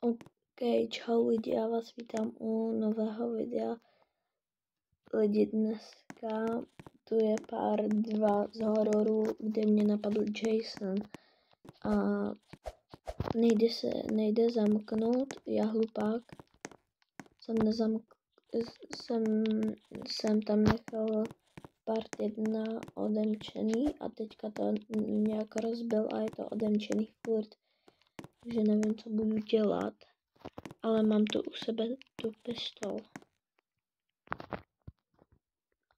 OK, čau lidi, já vás vítám u nového videa. Lidi, dneska tu je pár 2 z hororu, kde mě napadl Jason a nejde zamknout, já hlupák, jsem tam nechal part 1 odemčený a teďka to nějak rozbil a je to odemčený furt, takže nevím, co budu dělat. Ale mám tu u sebe tu pistol.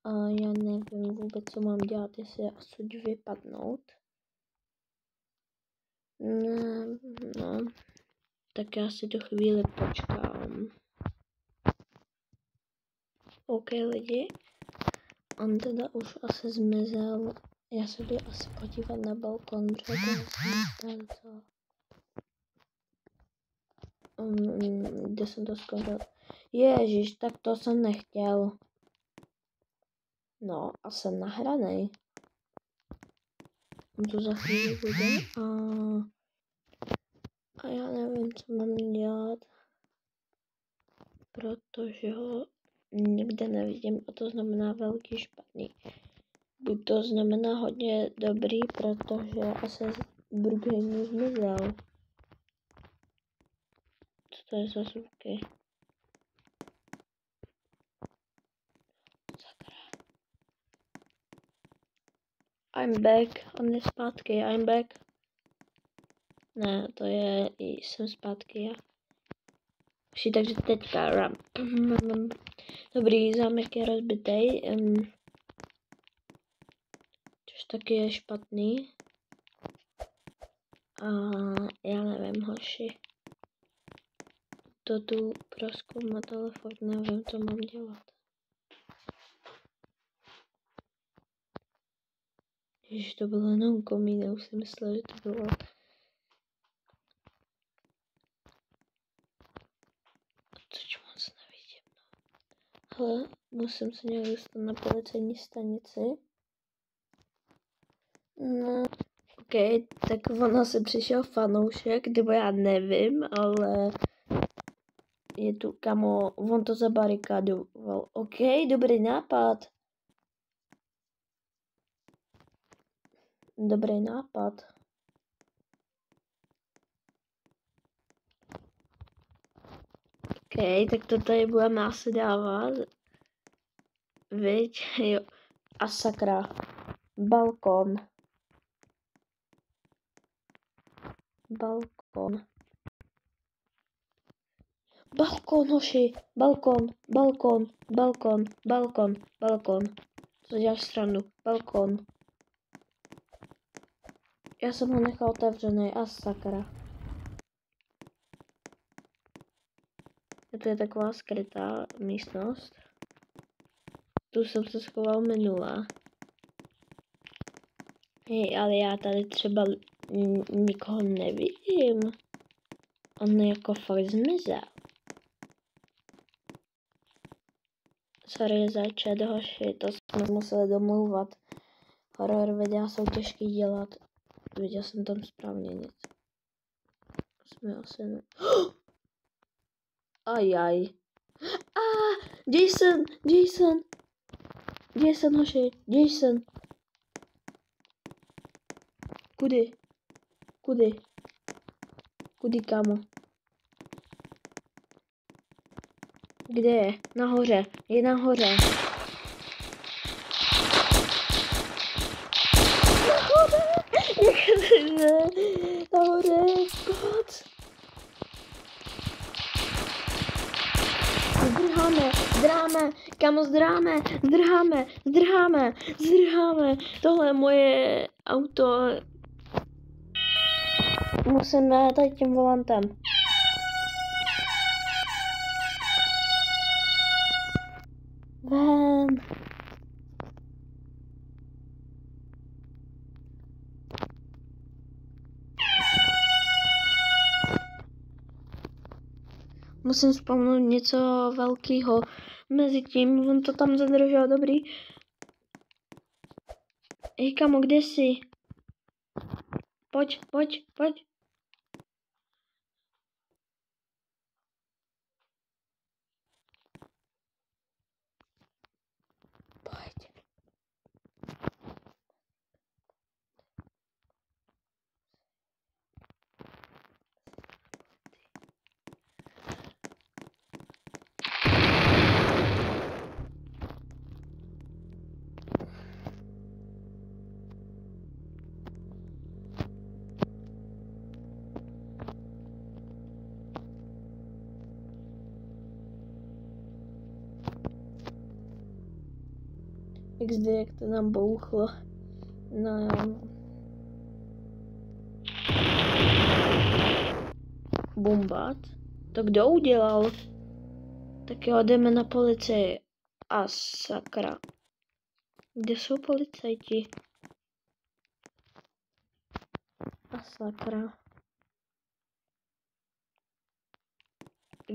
A já nevím vůbec, co mám dělat, jestli odsud vypadnout. No, tak já si tu chvíli počkám. OK lidi, on teda už asi zmizel. Já se jdu asi podívat na balkon, protože kde jsem to skončil? Ježíš, tak to jsem nechtěl. No, a jsem nahranej. On tu za chvíli bude a já nevím, co mám dělat, protože ho nikde nevidím a to znamená velký špatný. Buď to znamená hodně dobrý, protože asi z Brookhaven zmizel. Co to je za zvuky? I'm back, on je zpátky, I'm back. Ne, to je, jsem zpátky já. Takže teďka ram. Dobrý, zámek je rozbitej. Což taky je špatný. A já nevím, hoši. To tu prozkoumat, ale furt nevím, co mám dělat. Ježiš, to bylo jenom komín, už si myslel, že to bylo. Což moc nevidím. Ale musím se nějak dostat na policejní stanici. No, OK, tak ono se přišel fanoušek, nebo já nevím, ale je tu, kamo, on to zabarikadoval. OK, dobrý nápad. Dobrý nápad. OK, tak to tady budeme asi dávat. Viď, jo. A sakra. Balkon. Balkon. Balkon, hoši. Balkon, balkon, balkon, balkon, balkon. Co děláš srandu? Balkon. Já jsem ho nechal otevřený, a sakra. To je taková skrytá místnost. Tu jsem se schoval minule. Hej, ale já tady třeba nikoho nevidím. On jako fakt zmizel. Sorry, zajčet, hoši, to jsme museli domlouvat. Horor videa jsou těžký dělat. Viděl jsem tam správně nic. Jsme asi ne... Ajaj. Jason, Jason. Jason, hoši, Jason. Kudy? Kudy? Kudy, kámo? Kde je? Nahoře. Je nahoře. Nahoře. God. Zdrháme, zdráme, kámo, zdráme, zdrháme, zdrháme, zdrháme. Tohle je moje auto. Musím tady tím volantem. Ven. Musím vzpomenout něco velkého. Mezitím on to tam zadržel, dobrý. Hej, kamo, kde jsi? Pojď, pojď, pojď. XD, jak to nám bouchlo. No jo. Bombat? To kdo udělal? Tak jo, jdeme na policii. A sakra. Kde jsou policajti? A sakra.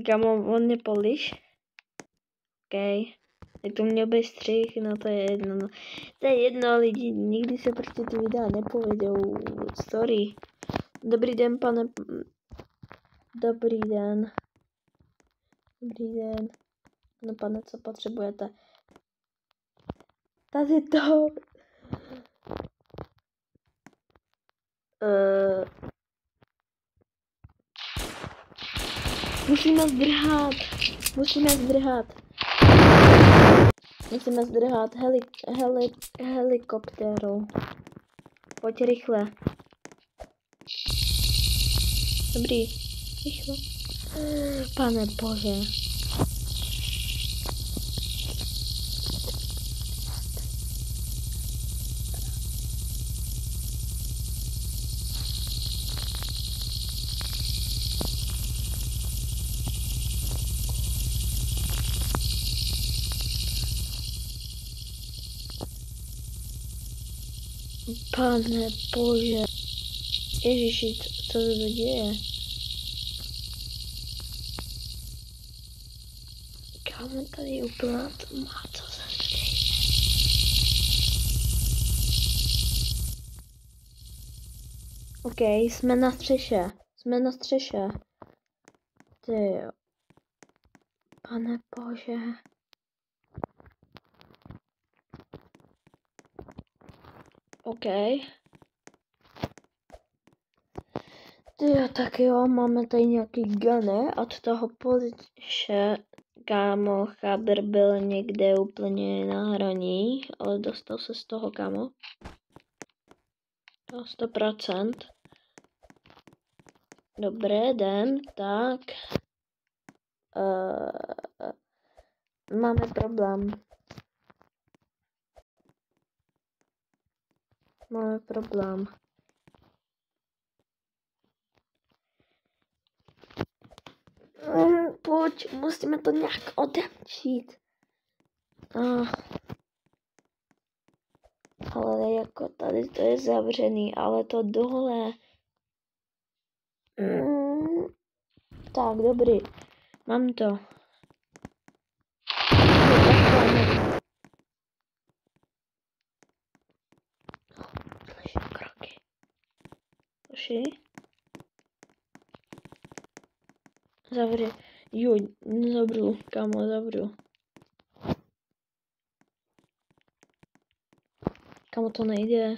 Kamo, on mě poliš? OK. Tak to měl být střih, no to je jedno. No. To je jedno, lidi, nikdy se prostě ty videa nepovedou. Sorry. Dobrý den, pane. Dobrý den. Dobrý den. No pane, co potřebujete? Tady to. Musíme zdrhat. Musíme zdrhat helikoptérou. Pojď rychle. Dobrý. Rychle. Pane bože. Pane bože. Ježiši, co se to děje? Kámo, tady je úplná tma, co se to děje? OK, jsme na střeše. Ty jo. Pane bože. OK. Tyjo, tak jo, máme tady nějaký guny od toho poliče. Kámo, Chabr byl někde úplně na hraní, ale dostal se z toho, kámo. To 100%. Dobré den, tak. Máme problém. Pojď, musíme to nějak odemčít. Ale jako tady to je zavřený, ale to dole. Tak, dobrý. Mám to. Slyším kroky. Uši? Zavři. Jo, zavřu, kámo, zavřu. Kámo, to nejde.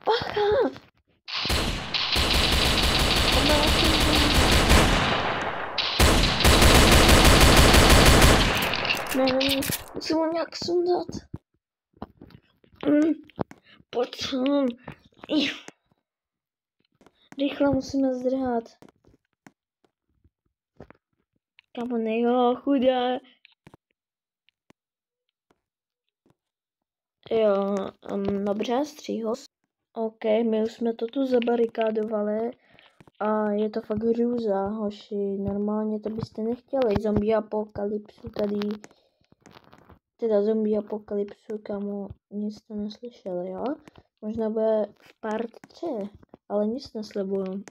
Bacha! Ne, musím ho nějak sundat. Pojď sem. Rychle musíme zdrhat. Kámo, nejho, chudá. Jo, dobře, střího. OK, my už jsme to tu zabarikádovali a je to fakt hrůza, hoši. Normálně to byste nechtěli. Zombie apokalypsu tady. Teda zombie apokalypsu, kamo, nic jste neslyšeli, jo? Možná bude v part 3, ale nic neslibuju.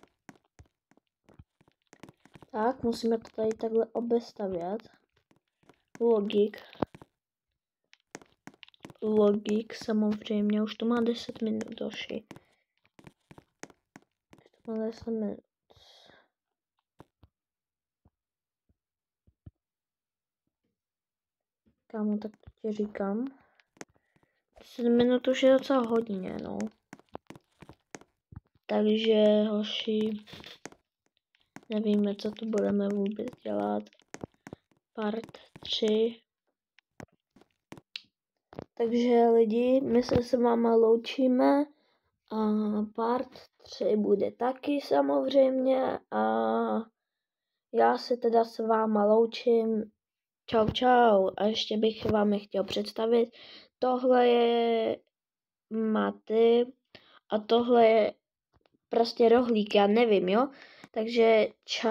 Tak, musíme to tady takhle obestavět. Logik, samozřejmě, už to má 10 minut, hoši. Už to má 10 minut. Kámo, tak to ti říkám. 10 minut už je docela hodně, no. Takže, hoši, nevíme, co tu budeme vůbec dělat. Part 3. Takže lidi, my se s váma loučíme A part 3 bude taky samozřejmě a já se teda s váma loučím. Čau, čau. A ještě bych vám je chtěl představit. Tohle je Maty a tohle je prostě rohlík, já nevím, jo? Takže čau.